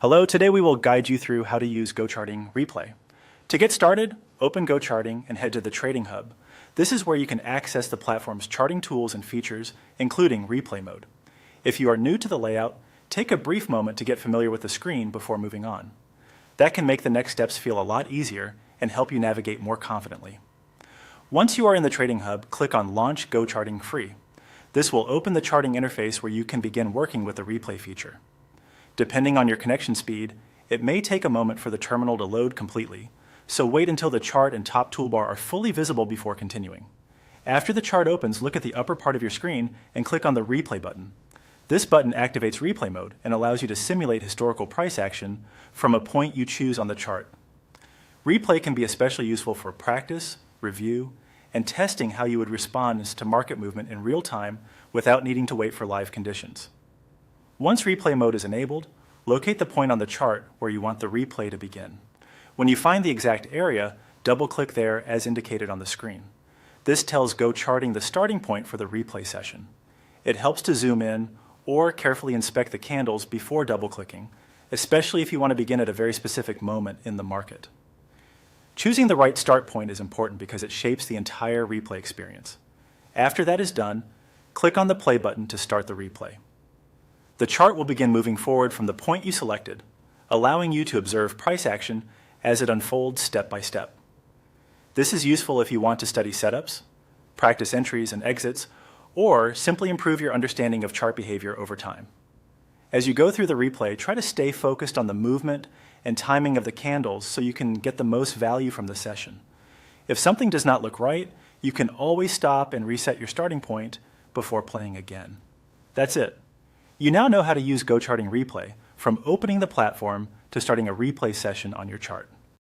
Hello, today we will guide you through how to use GoCharting Replay. To get started, open GoCharting and head to the Trading Hub. This is where you can access the platform's charting tools and features, including Replay Mode. If you are new to the layout, take a brief moment to get familiar with the screen before moving on. That can make the next steps feel a lot easier and help you navigate more confidently. Once you are in the Trading Hub, click on Launch GoCharting Free. This will open the charting interface where you can begin working with the replay feature. Depending on your connection speed, it may take a moment for the terminal to load completely, so wait until the chart and top toolbar are fully visible before continuing. After the chart opens, look at the upper part of your screen and click on the Replay button. This button activates Replay Mode and allows you to simulate historical price action from a point you choose on the chart. Replay can be especially useful for practice, review, and testing how you would respond to market movement in real time without needing to wait for live conditions. Once Replay Mode is enabled, locate the point on the chart where you want the replay to begin. When you find the exact area, double-click there as indicated on the screen. This tells GoCharting the starting point for the replay session. It helps to zoom in or carefully inspect the candles before double-clicking, especially if you want to begin at a very specific moment in the market. Choosing the right start point is important because it shapes the entire replay experience. After that is done, click on the play button to start the replay. The chart will begin moving forward from the point you selected, allowing you to observe price action as it unfolds step by step. This is useful if you want to study setups, practice entries and exits, or simply improve your understanding of chart behavior over time. As you go through the replay, try to stay focused on the movement and timing of the candles so you can get the most value from the session. If something does not look right, you can always stop and reset your starting point before playing again. That's it. You now know how to use GoCharting Replay, from opening the platform to starting a replay session on your chart.